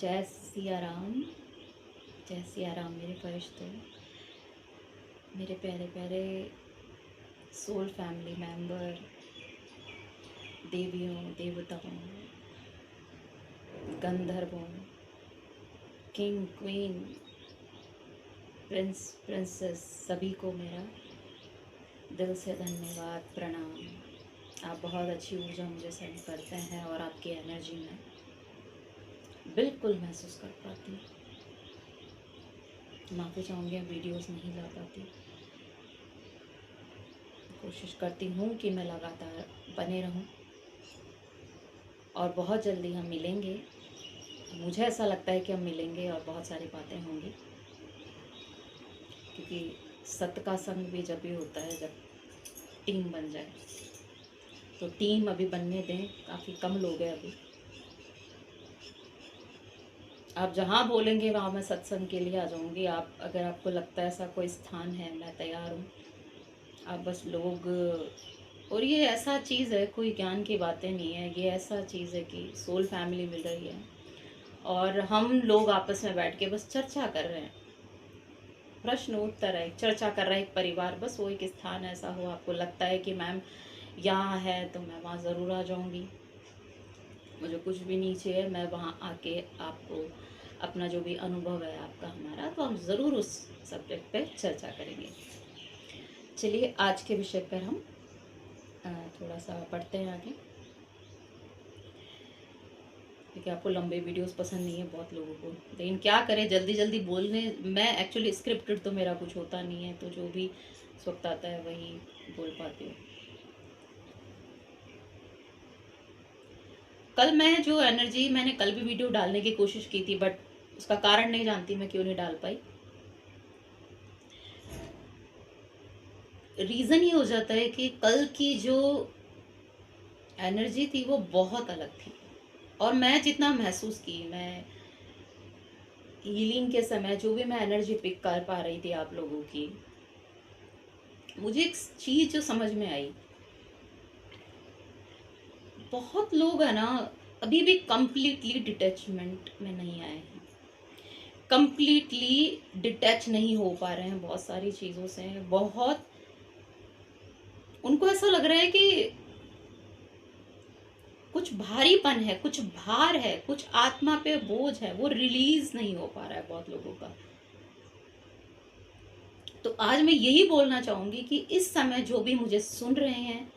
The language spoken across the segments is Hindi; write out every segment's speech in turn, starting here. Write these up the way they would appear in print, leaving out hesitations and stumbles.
जय सिया राम। जय सिया राम मेरे फरिश्तों, मेरे प्यारे प्यारे सोल फैमिली मेंबर, देवियों देवताओं, गंधर्वों, किंग क्वीन, प्रिंस प्रिंसेस, सभी को मेरा दिल से धन्यवाद, प्रणाम। आप बहुत अच्छी ऊर्जा मुझे सेंड करते हैं और आपकी एनर्जी में बिल्कुल महसूस कर पाती हूँ। माफ़ी चाहूँगी, वीडियोस नहीं ला पाती। कोशिश करती हूँ कि मैं लगातार बने रहूँ और बहुत जल्दी हम मिलेंगे। मुझे ऐसा लगता है कि हम मिलेंगे और बहुत सारी बातें होंगी, क्योंकि सत्य का संग भी जब भी होता है जब टीम बन जाए। तो टीम अभी बनने दें, काफ़ी कम लोग हैं अभी। आप जहाँ बोलेंगे वहाँ मैं सत्संग के लिए आ जाऊँगी। आप अगर आपको लगता है ऐसा कोई स्थान है, मैं तैयार हूँ। आप बस लोग, और ये ऐसा चीज़ है, कोई ज्ञान की बातें नहीं है, ये ऐसा चीज़ है कि सोल फैमिली मिल रही है और हम लोग आपस में बैठ के बस चर्चा कर रहे हैं। प्रश्न उत्तर है, चर्चा कर रहा है एक परिवार। बस वो एक स्थान ऐसा हो, आपको लगता है कि मैम यहाँ है तो मैं वहाँ ज़रूर आ जाऊँगी। मुझे कुछ भी नीचे है, मैं वहाँ आके आपको अपना जो भी अनुभव है आपका हमारा, तो हम ज़रूर उस सब्जेक्ट पे चर्चा करेंगे। चलिए आज के विषय पर हम थोड़ा सा पढ़ते हैं आगे, क्योंकि आपको लंबे वीडियोस पसंद नहीं है बहुत लोगों को। लेकिन क्या करें, जल्दी जल्दी बोलने, मैं एक्चुअली स्क्रिप्टेड तो मेरा कुछ होता नहीं है, तो जो भी इस वक्त आता है वही बोल पाती हूँ। कल मैं जो एनर्जी, मैंने कल भी वीडियो डालने की कोशिश की थी, बट उसका कारण नहीं जानती मैं क्यों नहीं डाल पाई। रीज़न ये हो जाता है कि कल की जो एनर्जी थी वो बहुत अलग थी, और मैं जितना महसूस की, मैं हीलिंग के समय जो भी मैं एनर्जी पिक कर पा रही थी आप लोगों की, मुझे एक चीज़ जो समझ में आई, बहुत लोग है ना अभी भी कंप्लीटली डिटैचमेंट में नहीं आए हैं, कंप्लीटली डिटैच नहीं हो पा रहे हैं बहुत सारी चीज़ों से। बहुत उनको ऐसा लग रहा है कि कुछ भारीपन है, कुछ भार है, कुछ आत्मा पे बोझ है, वो रिलीज नहीं हो पा रहा है बहुत लोगों का। तो आज मैं यही बोलना चाहूंगी कि इस समय जो भी मुझे सुन रहे हैं,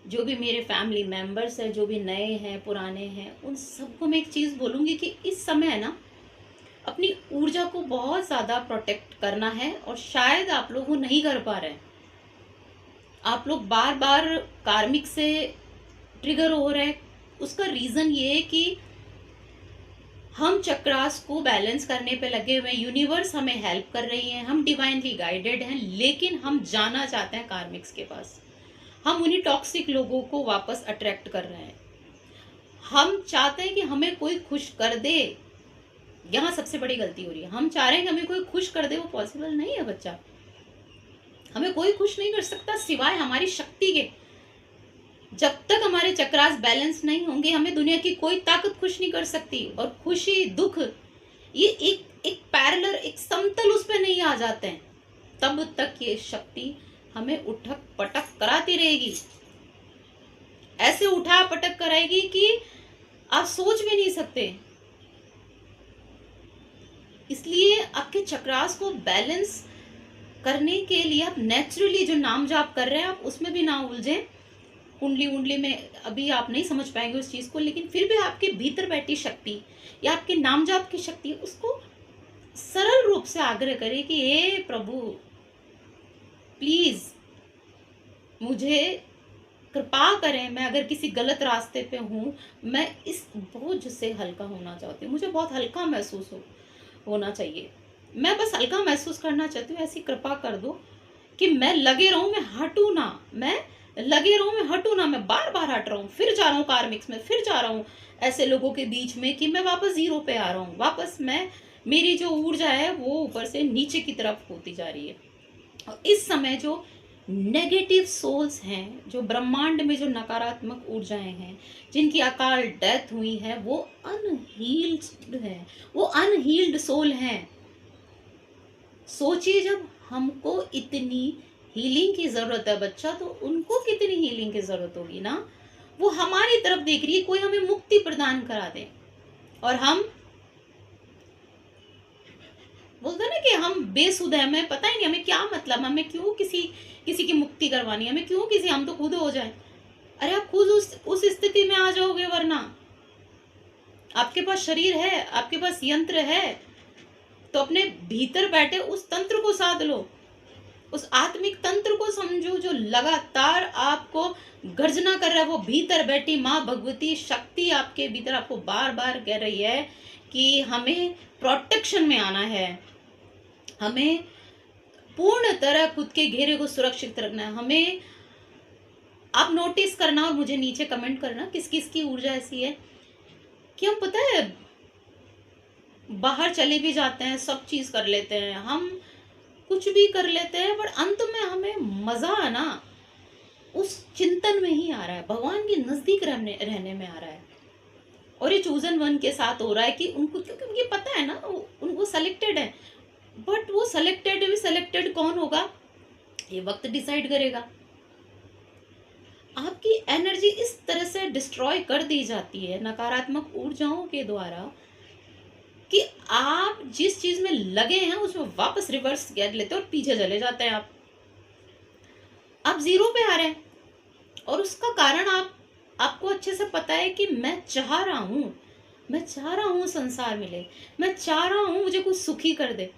जो भी मेरे फैमिली मेंबर्स हैं, जो भी नए हैं पुराने हैं, उन सबको मैं एक चीज़ बोलूँगी कि इस समय है ना अपनी ऊर्जा को बहुत ज़्यादा प्रोटेक्ट करना है। और शायद आप लोग वो नहीं कर पा रहे हैं, आप लोग बार बार कार्मिक से ट्रिगर हो रहे हैं। उसका रीज़न ये है कि हम चक्रास को बैलेंस करने पे लगे हुए हैं, यूनिवर्स हमें हेल्प कर रही है, हम डिवाइनली गाइडेड हैं, लेकिन हम जाना चाहते हैं कार्मिक्स के पास। हम उन्हीं टॉक्सिक लोगों को वापस अट्रैक्ट कर रहे हैं। हम चाहते हैं कि हमें कोई खुश कर दे। यहाँ सबसे बड़ी गलती हो रही है, हम चाह रहे हैं कि हमें कोई खुश कर दे। वो पॉसिबल नहीं है बच्चा, हमें कोई खुश नहीं कर सकता सिवाय हमारी शक्ति के। जब तक हमारे चक्रास बैलेंस नहीं होंगे, हमें दुनिया की कोई ताकत खुश नहीं कर सकती। और खुशी दुख ये एक एक पैरेलल, एक समतल उस पर नहीं आ जाते हैं, तब तक ये शक्ति हमें उठक पटक कराती रहेगी। ऐसे उठा पटक कराएगी कि आप सोच भी नहीं सकते। इसलिए आपके चक्रास को बैलेंस करने के लिए आप नेचुरली जो नाम जाप कर रहे हैं, आप उसमें भी ना उलझें। कुंडली उंडली में अभी आप नहीं समझ पाएंगे उस चीज़ को, लेकिन फिर भी आपके भीतर बैठी शक्ति या आपके नाम जाप की शक्ति, उसको सरल रूप से आग्रह करें कि हे प्रभु प्लीज मुझे कृपा करें, मैं अगर किसी गलत रास्ते पे हूँ, मैं इस बोझ से हल्का होना चाहती हूँ, मुझे बहुत हल्का महसूस होना चाहिए, मैं बस हल्का महसूस करना चाहती हूँ। ऐसी कृपा कर दो कि मैं लगे रहूँ, मैं हटूँ ना, मैं लगे रहूँ, मैं हटूँ ना, मैं बार बार हट रहा हूँ, फिर जा रहा हूँ कार्मिक्स में, फिर जा रहा हूँ ऐसे लोगों के बीच में कि मैं वापस जीरो पे आ रहा हूँ। वापस मैं, मेरी जो ऊर्जा है वो ऊपर से नीचे की तरफ होती जा रही है। और इस समय जो नेगेटिव सोल्स हैं, जो ब्रह्मांड में जो नकारात्मक ऊर्जाएं हैं, जिनकी अकाल डेथ हुई है, वो अनहील्ड है, वो अनहील्ड सोल हैं। सोचिए, जब हमको इतनी हीलिंग की जरूरत है बच्चा, तो उनको कितनी हीलिंग की जरूरत होगी ना। वो हमारी तरफ देख रही है, कोई हमें मुक्ति प्रदान करा दे, और हम बोलते ना कि हम बेसुध है, हमें पता ही नहीं हमें क्या मतलब, हमें क्यों किसी किसी की मुक्ति करवानी है, हमें क्यों किसी, हम तो खुद हो जाए। अरे आप खुद उस स्थिति में आ जाओगे, वरना आपके पास शरीर है, आपके पास यंत्र है, तो अपने भीतर बैठे उस तंत्र को साध लो, उस आत्मिक तंत्र को समझो, जो लगातार आपको गर्जना कर रहा है। वो भीतर बैठी माँ भगवती शक्ति आपके भीतर आपको बार बार कह रही है कि हमें प्रोटेक्शन में आना है, हमें पूर्ण तरह खुद के घेरे को सुरक्षित रखना है। हमें, आप नोटिस करना और मुझे नीचे कमेंट करना किस किस की ऊर्जा ऐसी है कि हम, पता है, बाहर चले भी जाते हैं, सब चीज कर लेते हैं, हम कुछ भी कर लेते हैं, पर अंत में हमें मजा ना उस चिंतन में ही आ रहा है, भगवान के नजदीक रहने में आ रहा है। और ये चूजन वन के साथ हो रहा है कि उनको, क्योंकि उनको पता है ना उनको सेलेक्टेड है, बट वो सेलेक्टेड भी सेलेक्टेड कौन होगा ये वक्त डिसाइड करेगा। आपकी एनर्जी इस तरह से डिस्ट्रॉय कर दी जाती है नकारात्मक ऊर्जाओं के द्वारा कि आप जिस चीज में लगे हैं उसमें वापस रिवर्स कर लेते हो और पीछे चले जाते हैं। आप जीरो पे आ रहे हैं, और उसका कारण आपको अच्छे से पता है कि मैं चाह रहा हूं, मैं चाह रहा हूं संसार मिले, मैं चाह रहा हूं मुझे कुछ सुखी कर दे,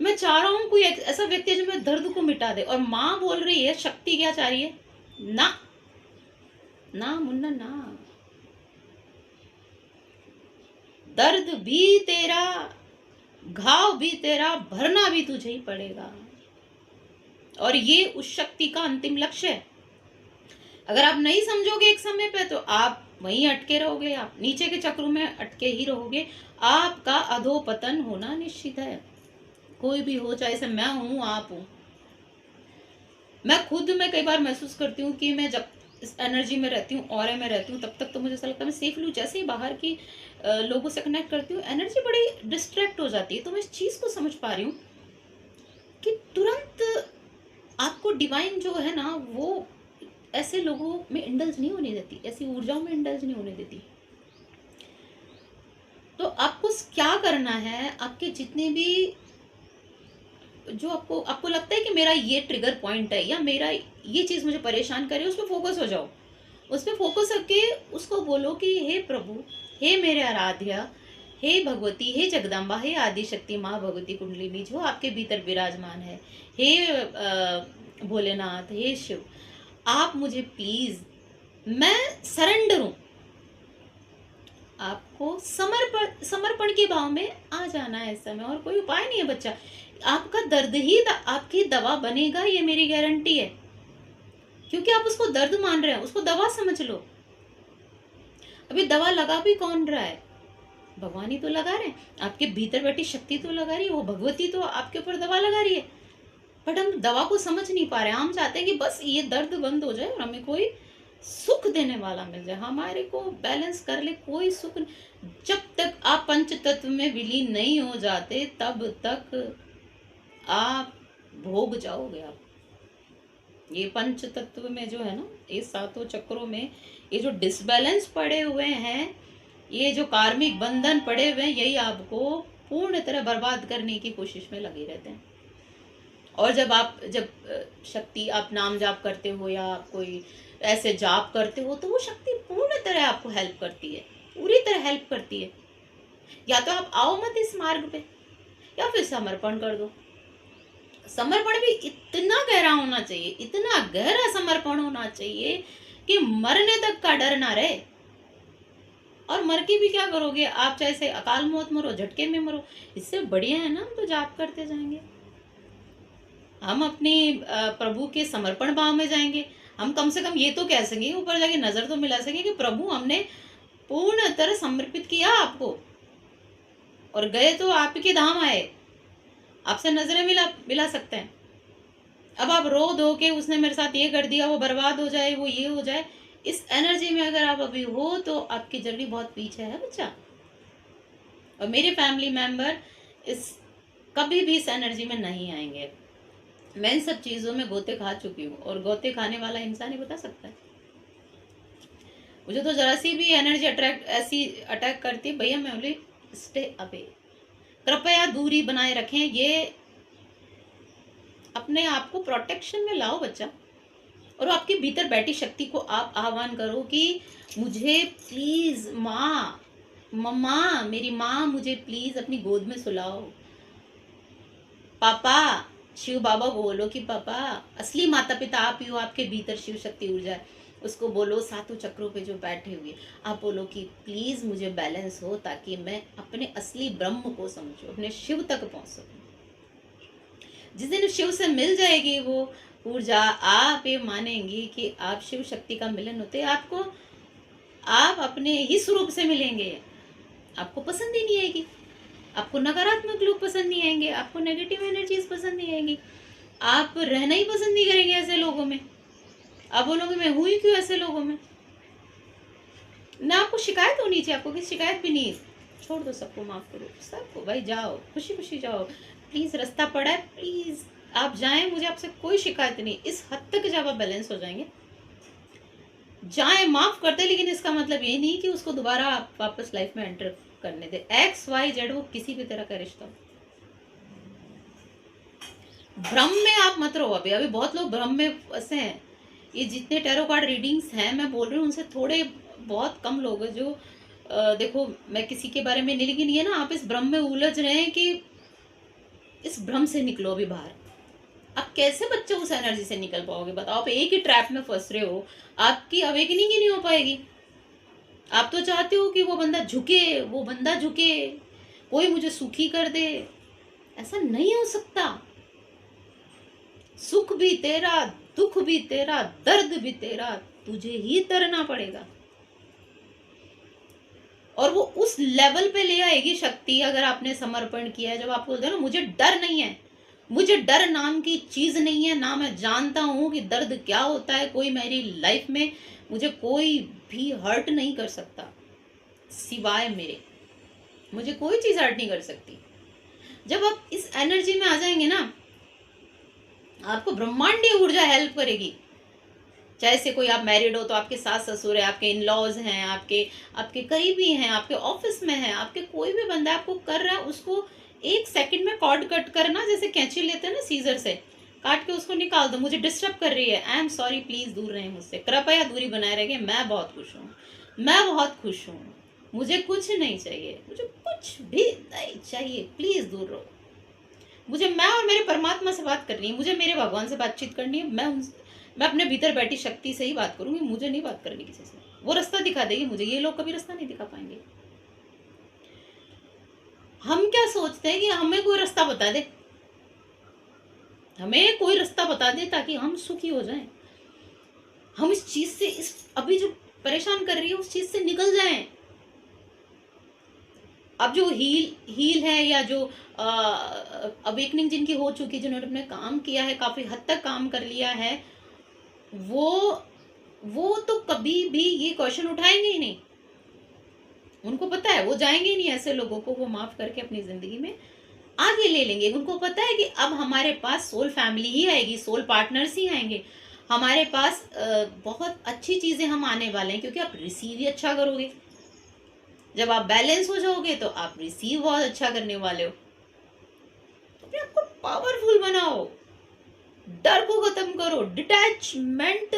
मैं चाह रहा हूं कोई ऐसा व्यक्ति जो मेरे दर्द को मिटा दे। और माँ बोल रही है, शक्ति क्या चाह रही है, ना ना मुन्ना ना, दर्द भी तेरा, घाव भी तेरा, भरना भी तुझे ही पड़ेगा। और ये उस शक्ति का अंतिम लक्ष्य है। अगर आप नहीं समझोगे एक समय पे, तो आप वहीं अटके रहोगे, आप नीचे के चक्रों में अटके ही रहोगे, आपका अधोपतन होना निश्चित है। कोई भी हो, चाहे से मैं हूं, आप हूं, मैं खुद में कई बार महसूस करती हूँ कि मैं जब इस एनर्जी में रहती हूँ, ऑरे में रहती हूँ, तब तक तो मुझे ऐसा लगता है मैं सेफ लूँ। जैसे ही बाहर की लोगों से कनेक्ट करती हूँ, एनर्जी बड़ी डिस्ट्रैक्ट हो जाती है। तो मैं इस चीज को समझ पा रही हूँ कि तुरंत आपको डिवाइन जो है ना, वो ऐसे लोगों में इंडल्ज नहीं होने देती, ऐसी ऊर्जाओं में इंडल्ज नहीं होने देती। तो आपको क्या करना है, आपके जितने भी, जो आपको लगता है कि मेरा ये ट्रिगर पॉइंट है, या मेरा ये चीज मुझे परेशान करे, उस पर फोकस हो जाओ। उस पर फोकस करके उसको बोलो कि हे प्रभु, हे मेरे आराध्या, हे भगवती, हे जगदम्बा, हे आदि शक्ति माँ भगवती कुंडलिनी जो आपके भीतर विराजमान है, हे भोलेनाथ, हे शिव, आप मुझे प्लीज, मैं सरेंडर हूं। आपको समर्पण समर्पण के भाव में आ जाना है इस समय, और कोई उपाय नहीं है बच्चा। आपका दर्द ही आपकी दवा बनेगा, ये मेरी गारंटी है, क्योंकि आप उसको दर्द मान रहे हैं, उसको दवा समझ लो। अभी दवा लगा भी कौन रहा है, भगवान ही तो लगा रहे हैं, आपके भीतर बैठी शक्ति तो लगा रही है, वो भगवती तो आपके ऊपर दवा लगा रही है। बट हम दवा को समझ नहीं पा रहे हैं, हम चाहते हैं कि बस ये दर्द बंद हो जाए और हमें कोई सुख देने वाला मिल जाए, हमारे को बैलेंस कर ले, कोई सुख नहीं। जब तक आप पंच तत्व में विलीन नहीं हो जाते, तब तक आप भोग जाओगे। आप ये पंच तत्व में जो है ना, ये सातों चक्रों में ये जो डिसबैलेंस पड़े हुए हैं, ये जो कार्मिक बंधन पड़े हुए हैं, यही आपको पूर्ण तरह बर्बाद करने की कोशिश में लगे रहते हैं। और जब शक्ति, आप नाम जाप करते हो या आप कोई ऐसे जाप करते हो, तो वो शक्ति पूर्ण तरह आपको हेल्प करती है, पूरी तरह हेल्प करती है। या तो आप आओ मत इस मार्ग पे, या फिर समर्पण कर दो। समर्पण भी इतना गहरा होना चाहिए, इतना गहरा समर्पण होना चाहिए कि मरने तक का डर ना रहे। और मर के भी क्या करोगे आप, चाहे से अकाल मौत मरो, झटके में मरो, इससे बढ़िया है ना हम तो जाप करते जाएंगे, हम अपनी प्रभु के समर्पण भाव में जाएंगे। हम कम से कम ये तो कह सकेंगे, ऊपर जाके नजर तो मिला सकेंगे कि प्रभु हमने पूर्ण तरह समर्पित किया आपको, और गए तो आपके धाम आए, आपसे नजरें मिला मिला सकते हैं। अब आप रो दो कि उसने मेरे साथ ये कर दिया, वो बर्बाद हो जाए, वो ये हो जाए। इस एनर्जी में अगर आप अभी हो तो आपकी जर्नी बहुत पीछे है बच्चा। और मेरे फैमिली मेंबर इस कभी भी इस एनर्जी में नहीं आएंगे। मैं इन सब चीज़ों में गोते खा चुकी हूँ, और गोते खाने वाला इंसान ही बता सकता है। मुझे तो जरा सी भी एनर्जी अट्रैक्ट ऐसी अटैक करती है, भैया मैं बोली स्टे अवे, कृपया दूरी बनाए रखें। ये अपने आप को प्रोटेक्शन में लाओ बच्चा, और आपके भीतर बैठी शक्ति को आप आह्वान करो कि मुझे प्लीज माँ, मम्मा, मेरी माँ, मुझे प्लीज अपनी गोद में सुलाओ। पापा, शिव बाबा को बोलो कि पापा, असली माता पिता आप ही हो, आपके भीतर शिव शक्ति ऊर्जा है। उसको बोलो सातों चक्रों पे जो बैठे हुए, आप बोलो कि प्लीज मुझे बैलेंस हो, ताकि मैं अपने असली ब्रह्म को समझूं, अपने शिव तक पहुंच सकूं। जिस दिन शिव से मिल जाएगी वो ऊर्जा, आप ये मानेंगी कि आप शिव शक्ति का मिलन होते, आपको आप अपने ही स्वरूप से मिलेंगे। आपको पसंद ही नहीं आएगी, आपको नकारात्मक लोग पसंद नहीं आएंगे, आपको नेगेटिव एनर्जीज पसंद नहीं आएंगी, आप रहना ही पसंद नहीं करेंगे ऐसे लोगों में। आप बोलोगे मैं हूं ही क्यों ऐसे लोगों में। ना आपको शिकायत होनी चाहिए, आपको किसी शिकायत भी नहीं। छोड़ दो, सबको माफ करो, सबको भाई जाओ, खुशी खुशी जाओ। प्लीज रास्ता पड़ा है, प्लीज आप जाएं, मुझे आपसे कोई शिकायत नहीं। इस हद तक जब आप बैलेंस हो जाएंगे, जाएं, माफ करते, लेकिन इसका मतलब ये नहीं कि उसको दोबारा आप वापस लाइफ में एंटर करने दे। एक्स वाई जेड, वो किसी भी तरह का रिश्ता हो, भ्रम में आप मत रहो। अभी अभी बहुत लोग भ्रम में फंसे हैं। ये जितने टैरो कार्ड रीडिंग्स हैं मैं बोल रही हूँ, उनसे थोड़े बहुत कम लोग हैं जो देखो, मैं किसी के बारे में नहीं, लेकिन ये ना आप इस भ्रम में उलझ रहे हैं कि इस भ्रम से निकलो अभी बाहर। आप कैसे बच्चे उस एनर्जी से निकल पाओगे बताओ। आप एक ही ट्रैप में फंस रहे हो, आपकी अवेकनिंग ही नहीं हो पाएगी। आप तो चाहते हो कि वो बंदा झुके, वो बंदा झुके, कोई मुझे सुखी कर दे। ऐसा नहीं हो सकता। सुख भी तेरा, दुख भी तेरा, दर्द भी तेरा, तुझे ही तरना पड़ेगा। और वो उस लेवल पे ले आएगी शक्ति अगर आपने समर्पण किया है। जब आप बोलते हो ना मुझे डर नहीं है, मुझे डर नाम की चीज नहीं है, ना मैं जानता हूं कि दर्द क्या होता है, कोई मेरी लाइफ में मुझे कोई भी हर्ट नहीं कर सकता सिवाय मेरे, मुझे कोई चीज हर्ट नहीं कर सकती। जब आप इस एनर्जी में आ जाएंगे ना, आपको ब्रह्मांडीय ऊर्जा हेल्प करेगी। चाहे से कोई आप मैरिड हो तो आपके सास ससुर है, आपके इन लॉज हैं, आपके आपके करीबी हैं, आपके ऑफिस में हैं, आपके कोई भी बंदा आपको कर रहा है, उसको 1 सेकंड में कॉर्ड कट करना, जैसे कैंची लेते हैं ना सीजर से, काट के उसको निकाल दो। मुझे डिस्टर्ब कर रही है, आई एम सॉरी, प्लीज दूर रहें मुझसे, कृपया दूरी बनाए रखें। मैं बहुत खुश हूँ, मैं बहुत खुश हूँ, मुझे कुछ नहीं चाहिए, मुझे कुछ भी नहीं चाहिए, प्लीज दूर रहो। मुझे मैं और मेरे परमात्मा से बात करनी है, मुझे मेरे भगवान से बातचीत करनी है। मैं अपने भीतर बैठी शक्ति से ही बात करूंगी, मुझे नहीं बात करनी किसी से। वो रास्ता दिखा देगी मुझे, ये लोग कभी रास्ता नहीं दिखा पाएंगे। हम क्या सोचते हैं कि हमें कोई रास्ता बता दे, हमें कोई रास्ता बता दे ताकि हम सुखी हो जाएं, हम इस चीज से, इस अभी जो परेशान कर रही है उस चीज से निकल जाएं। अब जो हील है, या जो अवेकनिंग जिनकी हो चुकी, जिन्होंने अपने काम किया है, काफी हद तक काम कर लिया है, वो तो कभी भी ये क्वेश्चन उठाएंगे ही नहीं। उनको पता है वो जाएंगे ही नहीं, ऐसे लोगों को वो माफ करके अपनी जिंदगी में आगे ले लेंगे। उनको पता है कि अब हमारे पास सोल फैमिली ही आएगी, सोल पार्टनर्स ही आएंगे हमारे पास। बहुत अच्छी चीजें हम आने वाले हैं, क्योंकि आप रिसीव ही अच्छा करोगे। जब आप बैलेंस हो जाओगे तो आप रिसीव बहुत अच्छा करने वाले हो। तो अपने आपको पावरफुल बनाओ, डर को खत्म करो, डिटैचमेंट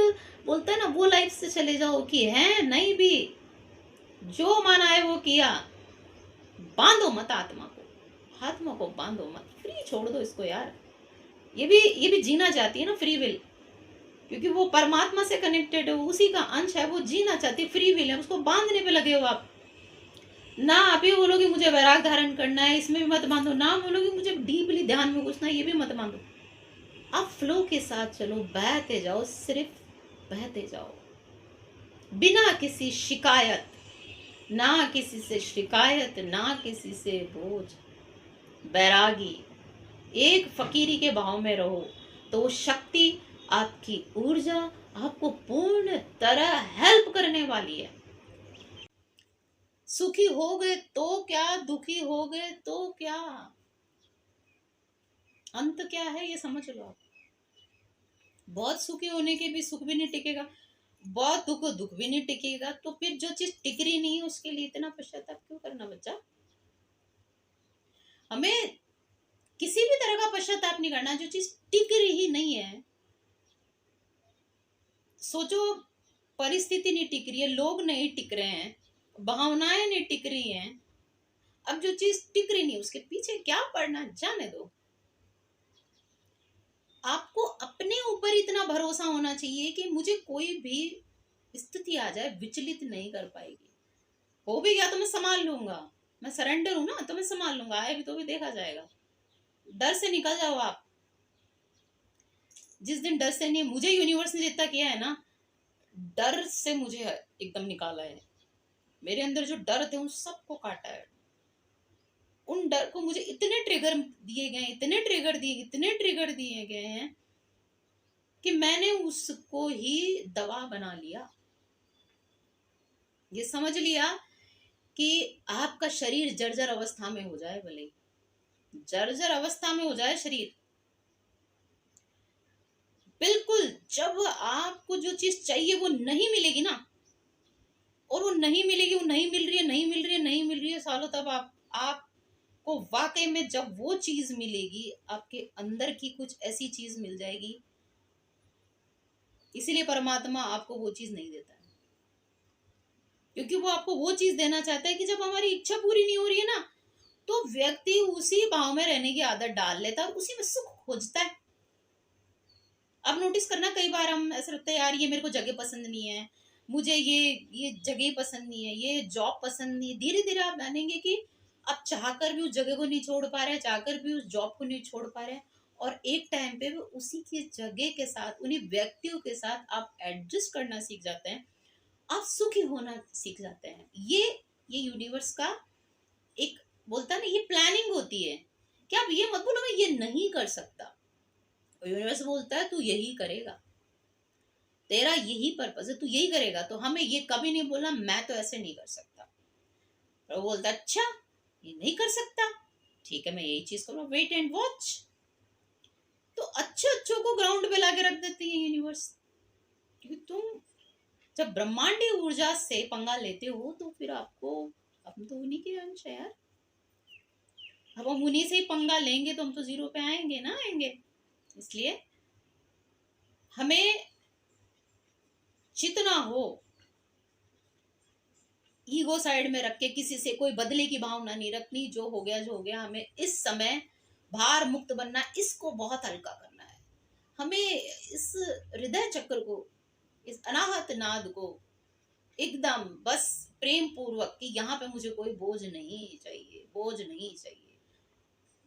बोलता है ना, वो लाइफ से चले जाओ कि है नहीं भी, जो माना है वो किया। बांधो मत आत्मा को, आत्मा को बांधो मत, फ्री छोड़ दो इसको यार। ये भी जीना चाहती है ना, फ्री विल, क्योंकि वो परमात्मा से कनेक्टेड है, उसी का अंश है, वो जीना चाहती है, फ्री विल है। उसको बांधने पे लगे हो आप। ना आप ये बोलोगे मुझे वैराग धारण करना है, इसमें भी मत बांधो। ना बोलोगे मुझे डीपली ध्यान में घुसना है, ये भी मत बांधो। आप फ्लो के साथ चलो, बहते जाओ, सिर्फ बहते जाओ, बिना किसी शिकायत, ना किसी से शिकायत, ना किसी से बोझ, बैरागी, एक फकीरी के भाव में रहो। तो शक्ति, आपकी ऊर्जा आपको पूर्ण तरह हेल्प करने वाली है। सुखी हो गए तो क्या, दुखी हो गए तो क्या, अंत क्या है ये समझ लो आप। बहुत सुखी होने के भी सुख भी नहीं टिकेगा, बहुत दुख भी नहीं टिकेगा, तो फिर जो चीज टिक रही नहीं है उसके लिए इतना पश्चाताप क्यों करना बच्चा। हमें किसी भी तरह का पश्चाताप नहीं करना जो चीज टिक रही नहीं है। सोचो, परिस्थिति नहीं टिक रही है, लोग नहीं टिक रहे हैं, भावनाएं नहीं टिक रही हैं, अब जो चीज टिक रही नहीं उसके पीछे क्या पड़ना, जाने दो। आपको अपने ऊपर इतना भरोसा होना चाहिए कि मुझे कोई भी स्थिति आ जाए विचलित नहीं कर पाएगी। हो भी गया तो मैं संभाल लूंगा, मैं सरेंडर हूं ना, तो मैं संभाल लूंगा, आए भी तो भी देखा जाएगा। डर से निकल जाओ आप। जिस दिन डर से नहीं, मुझे यूनिवर्स ने जितना किया है ना, डर से मुझे एकदम निकाला है। मेरे अंदर जो डर थे उन सबको काटा है। उन डर को मुझे इतने ट्रिगर दिए गए, इतने ट्रिगर दिए, इतने ट्रिगर दिए गए हैं कि मैंने उसको ही दवा बना लिया। ये समझ लिया कि आपका शरीर जर्जर अवस्था में हो जाए, भले जर्जर अवस्था में हो जाए शरीर, बिल्कुल जब आपको जो चीज चाहिए वो नहीं मिलेगी ना, और वो नहीं मिलेगी, वो नहीं मिल रही है, नहीं मिल रही है, नहीं मिल रही है सालों, तब आपको वाकई में जब वो चीज मिलेगी, आपके अंदर की कुछ ऐसी चीज मिल जाएगी। इसीलिए परमात्मा आपको वो चीज नहीं देता है, क्योंकि वो आपको वो चीज देना चाहता है कि जब हमारी इच्छा पूरी नहीं हो रही है ना, तो व्यक्ति उसी भाव में रहने की आदत डाल लेता है और उसी में सुख खोजता है। अब नोटिस करना, कई बार हम ऐसा लगता है यार ये मेरे को जगह पसंद नहीं है, मुझे ये जगह पसंद नहीं है, ये जॉब पसंद नहीं है। धीरे धीरे आप जानेंगे कि आप चाहकर भी उस जगह को नहीं छोड़ पा रहे हैं, चाहकर भी उस जॉब को नहीं छोड़ पा रहे हैं, और एक टाइम पे वो उसी की जगह के साथ, उन्हीं व्यक्तियों के साथ आप एडजस्ट करना सीख जाते हैं, आप सुखी होना सीख जाते हैं। ये यूनिवर्स का एक, बोलता है ना, ये प्लानिंग होती है कि आप ये मत बोलो मैं ये नहीं कर सकता। यूनिवर्स बोलता है तू यही करेगा, तेरा यही पर्पस है, तू यही करेगा। तो हमें ये कभी नहीं बोलना मैं तो ऐसे नहीं कर सकता। तो वो बोलता अच्छा ये नहीं कर सकता, ठीक है मैं यही चीज करूँगा, वेट एंड वॉच। तो अच्छे अच्छों को ग्राउंड पे लाके रख देती है यूनिवर्स, क्योंकि तुम जब ब्रह्मांडीय ऊर्जा से पंगा लेते हो तो फिर आपको, हम तो उन्हीं के अंश है यार, अब हम उन्हीं से ही पंगा लेंगे तो हम तो जीरो पे आएंगे ना, आएंगे। इसलिए हमें जितना हो ईगो साइड में रख के किसी से कोई बदले की भावना नहीं रखनी। जो हो गया जो हो गया, हमें इस समय भार मुक्त बनना, इसको बहुत हल्का करना है। हमें इस हृदय चक्र को, इस अनाहत नाद को एकदम बस प्रेम पूर्वक कि यहाँ पे मुझे कोई बोझ नहीं चाहिए, बोझ नहीं चाहिए।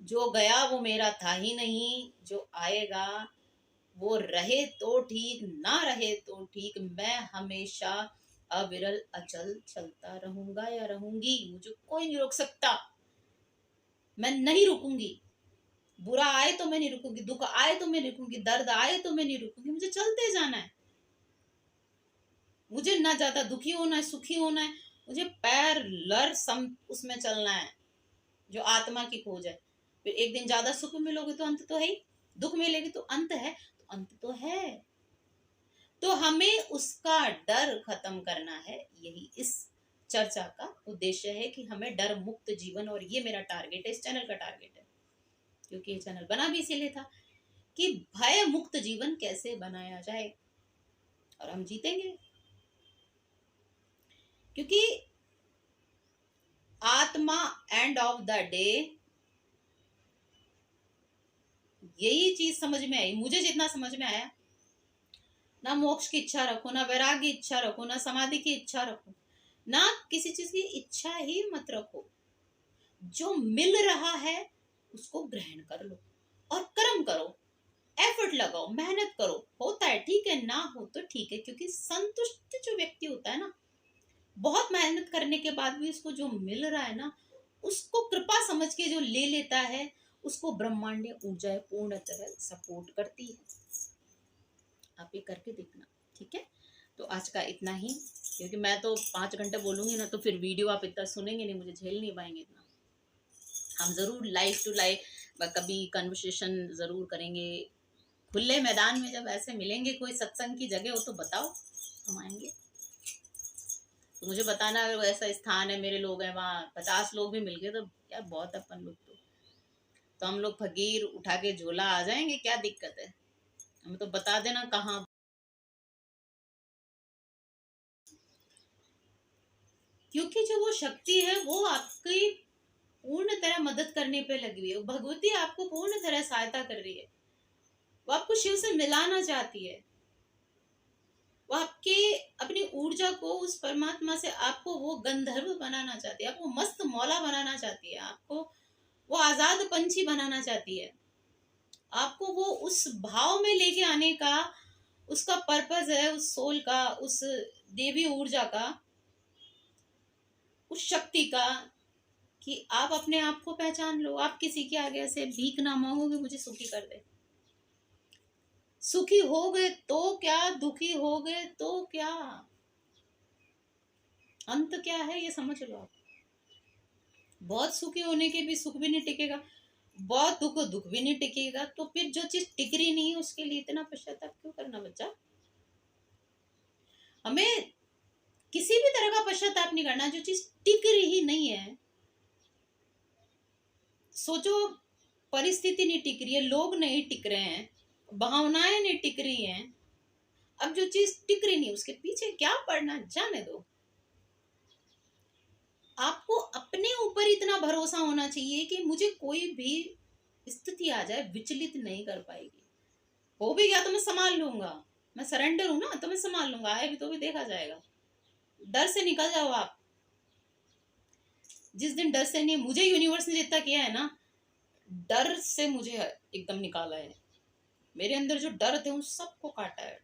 जो गया वो मेरा था ही नहीं, जो आएगा वो रहे तो ठीक, ना रहे तो ठीक, मैं हमेशा अविरल अचल चलता रहूंगा या रहूंगी, मुझे कोई नहीं रोक सकता। मैं नहीं रुकूंगी, बुरा आए तो मैं नहीं रुकूंगी, दुख आए तो मैं नहीं रुकूंगी, दर्द आए तो मैं नहीं रुकूंगी, मुझे चलते जाना है। मुझे ना ज्यादा दुखी होना है, सुखी होना है, मुझे पैरेलल सम उसमें चलना है जो आत्मा की खोज है। फिर एक दिन ज्यादा सुख मिलोगे तो अंत तो है ही, दुख मिलेगी तो अंत है, तो अंत तो है। तो हमें उसका डर खत्म करना है, यही इस चर्चा का उद्देश्य है कि हमें डर मुक्त जीवन, और ये मेरा टारगेट है, इस चैनल का टारगेट है, क्योंकि ये चैनल बना भी इसीलिए था कि भय मुक्त जीवन कैसे बनाया जाए, और हम जीतेंगे। क्योंकि आत्मा एंड ऑफ द डे, यही चीज समझ में आई मुझे, जितना समझ में आया, ना मोक्ष की इच्छा रखो, ना वैराग्य की इच्छा रखो, ना समाधि की इच्छा रखो, ना किसी चीज की इच्छा ही मत रखो। जो मिल रहा है उसको ग्रहण कर लो और कर्म करो, एफर्ट लगाओ, मेहनत करो। होता है ठीक है, ना हो तो ठीक है, क्योंकि संतुष्ट जो व्यक्ति होता है ना, बहुत मेहनत करने के बाद भी उसको जो मिल रहा है ना, उसको कृपा समझ के जो ले लेता है, उसको ब्रह्मांडीय ऊर्जाएं पूर्ण तरह सपोर्ट करती है। आप ये करके देखना, ठीक है। तो आज का इतना ही, क्योंकि मैं तो 5 घंटे बोलूंगी ना तो फिर वीडियो आप इतना सुनेंगे नहीं, मुझे झेल नहीं पाएंगे इतना। हम जरूर लाइव टू लाइव कभी कन्वर्सेशन जरूर करेंगे, खुले मैदान में जब ऐसे मिलेंगे, कोई सत्संग की जगह हो तो बताओ, हम आएंगे। तो मुझे बताना, अगर वैसा स्थान है, मेरे लोग हैं वहाँ 50 लोग भी मिल गए तो यार बहुत अपन लोग तो हम लोग फकीर उठा के झोला आ जाएंगे, क्या दिक्कत है। हमें तो बता देना कहाँ, क्योंकि जो वो शक्ति है वो आपकी पूर्ण तरह मदद करने पे लगी हुई है। भगवती आपको पूर्ण तरह सहायता कर रही है, वो आपको शिव से मिलाना चाहती है, वो आपके अपनी ऊर्जा को उस परमात्मा से, आपको वो गंधर्व बनाना चाहती है, आपको मस्त मौला बनाना चाहती है, आपको वो आजाद पंछी बनाना चाहती है, आपको वो उस भाव में लेके आने का उसका पर्पस है, उस सोल का, उस देवी ऊर्जा का, उस शक्ति का, कि आप अपने आप को पहचान लो। आप किसी के आगे ऐसे भीख ना मांगोगे मुझे सुखी कर दे। सुखी हो गए तो क्या, दुखी हो गए तो क्या, अंत क्या है ये समझ लो आप। बहुत सुखी होने के भी सुख भी नहीं टिकेगा, बहुत दुख भी नहीं टिकेगा, तो फिर जो चीज टिक रही नहीं है उसके लिए इतना पश्चाताप क्यों करना बच्चा। हमें किसी भी तरह का पश्चाताप नहीं करना, जो चीज टिक रही नहीं है। सोचो, परिस्थिति नहीं टिक रही है, लोग नहीं टिक रहे हैं, भावनाएं नहीं टिक रही हैं, अब जो चीज टिक रही नहीं उसके पीछे क्या पड़ना, जाने दो। आपको अपने ऊपर इतना भरोसा होना चाहिए कि मुझे कोई भी स्थिति आ जाए विचलित नहीं कर पाएगी। हो भी गया तो मैं संभाल लूंगा, मैं सरेंडर हूं ना, तो मैं संभाल लूंगा, आए भी तो भी देखा जाएगा। डर से निकल जाओ आप। जिस दिन डर से नहीं, मुझे यूनिवर्स ने जितना किया है ना, डर से मुझे एकदम निकाला है। मेरे अंदर जो डर थे उन सबको काटा है।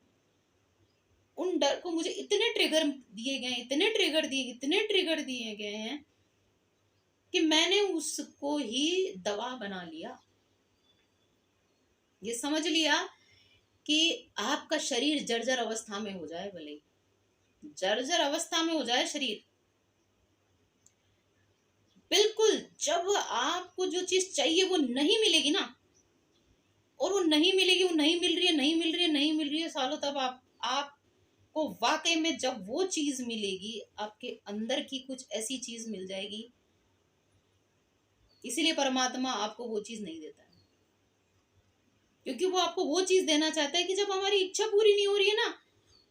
उन डर को मुझे इतने ट्रिगर दिए गए, इतने ट्रिगर दिए, इतने ट्रिगर दिए गए हैं कि मैंने उसको ही दवा बना लिया। ये समझ लिया कि आपका शरीर जर्जर अवस्था में हो जाए, भले ही जर्जर अवस्था में हो जाए शरीर, बिल्कुल जब आपको जो चीज चाहिए वो नहीं मिलेगी ना, और वो नहीं मिलेगी, वो नहीं मिल रही है, नहीं मिल रही है, नहीं मिल रही है सालों, तब आपको वाकई में जब वो चीज मिलेगी, आपके अंदर की कुछ ऐसी चीज मिल जाएगी। इसीलिए परमात्मा आपको वो चीज नहीं देता है, क्योंकि वो आपको वो चीज देना चाहता है कि जब हमारी इच्छा पूरी नहीं हो रही है ना,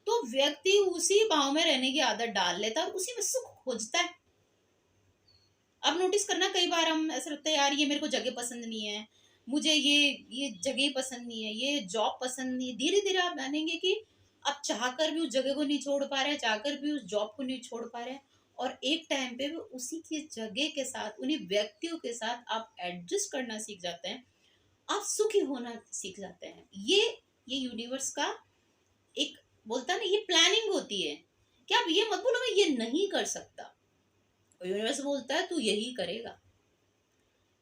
तो व्यक्ति उसी भाव में रहने की आदत डाल लेता है और उसी में सुख खोजता है। अब नोटिस करना, कई बार हम ऐसा लगता है यार ये मेरे को जगह पसंद नहीं है, मुझे ये जगह पसंद नहीं है, ये जॉब पसंद नहीं है। धीरे धीरे आप जानेंगे कि आप चाहकर भी उस जगह को नहीं छोड़ पा रहे हैं, चाहकर भी उस जॉब को नहीं छोड़ पा रहे हैं, और एक टाइम पे वो उसी की जगह के साथ, उन्हीं व्यक्तियों के साथ आप एडजस्ट करना सीख जाते हैं, आप सुखी होना सीख जाते हैं। ये यूनिवर्स का एक, बोलता है ना, ये प्लानिंग होती है कि आप ये मत बोलो मैं ये नहीं कर सकता। यूनिवर्स बोलता है तू यही करेगा,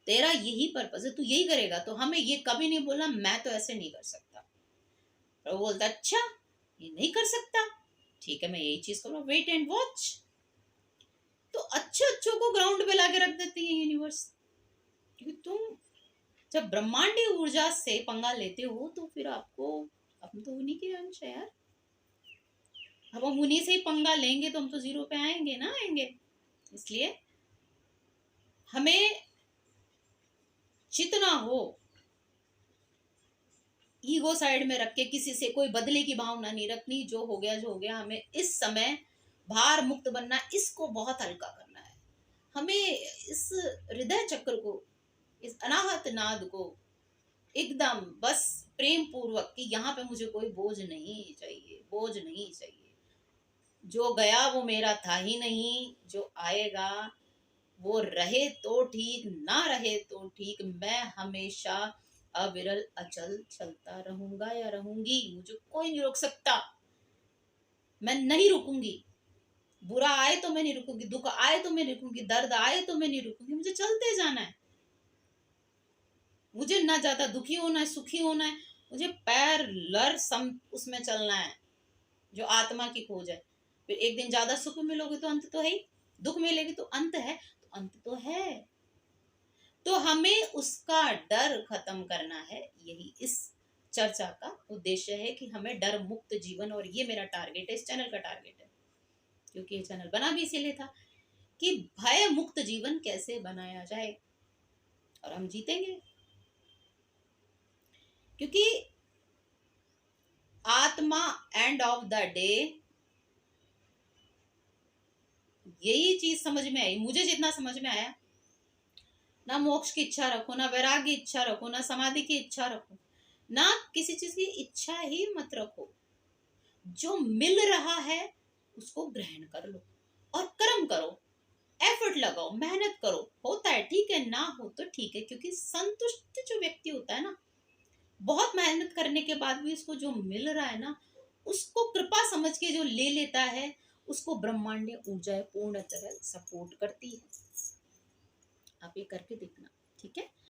तेरा यही पर्पस है, तू यही करेगा। तो हमें ये कभी नहीं बोलना मैं तो ऐसे नहीं कर सकता। तो वो बोलता अच्छा ये नहीं कर सकता, ठीक है मैं यही चीज करूँगा, वेट एंड वॉच। तो अच्छे अच्छों को ग्राउंड पे लाके रख देती है यूनिवर्स, क्योंकि तुम जब ब्रह्मांडीय ऊर्जा से पंगा लेते हो तो फिर आपको, हम तो उन्हीं के अंश है यार, अब हम उन्हीं से ही पंगा लेंगे तो हम तो जीरो पे आएंगे ना, आएंगे। इसलिए हमें जितना हो ईगो साइड में रख के किसी से कोई बदले की भावना नहीं रखनी। जो हो गया जो हो गया, हमें इस समय भार मुक्त बनना, इसको बहुत हल्का करना है। हमें इस हृदय चक्र को, इस अनाहत नाद को एकदम बस प्रेम पूर्वक कि यहाँ पे मुझे कोई बोझ नहीं चाहिए, बोझ नहीं चाहिए। जो गया वो मेरा था ही नहीं, जो आएगा वो रहे तो ठीक, ना रहे तो ठीक, मैं हमेशा अविरल अचल चलता रहूंगा या रहूंगी, मुझे कोई नहीं रोक सकता। मैं नहीं रुकूंगी, बुरा आए तो मैं नहीं रुकूंगी, दुख आए तो मैं नहीं रुकूंगी, दर्द आए तो मैं नहीं रुकूंगी, मुझे चलते जाना है। मुझे ना ज्यादा दुखी होना है, सुखी होना है, मुझे पैरेलल सम उसमें चलना है, जो आत्मा की खोज है। फिर एक दिन ज्यादा सुख मिलोगे तो अंत तो है ही, दुख मिलेगी तो अंत है, तो अंत तो है। तो हमें उसका डर खत्म करना है, यही इस चर्चा का उद्देश्य है कि हमें डर मुक्त जीवन, और ये मेरा टारगेट है, इस चैनल का टारगेट है, क्योंकि ये चैनल बना भी इसीलिए था कि भय मुक्त जीवन कैसे बनाया जाए, और हम जीतेंगे। क्योंकि आत्मा एंड ऑफ द डे, यही चीज समझ में आई मुझे, जितना समझ में आया, ना मोक्ष की इच्छा रखो, ना वैराग्य की इच्छा रखो, ना समाधि की इच्छा रखो, ना किसी चीज की इच्छा ही मत रखो। जो मिल रहा है उसको ग्रहण कर लो और कर्म करो, एफर्ट लगाओ, मेहनत करो। होता है ठीक है, ना हो तो ठीक है, क्योंकि संतुष्ट जो व्यक्ति होता है ना, बहुत मेहनत करने के बाद भी उसको जो मिल रहा है ना, उसको कृपा समझ के जो ले लेता है, उसको ब्रह्मांडीय ऊर्जा पूर्ण तरह सपोर्ट करती है। आप ये करके देखना, ठीक है।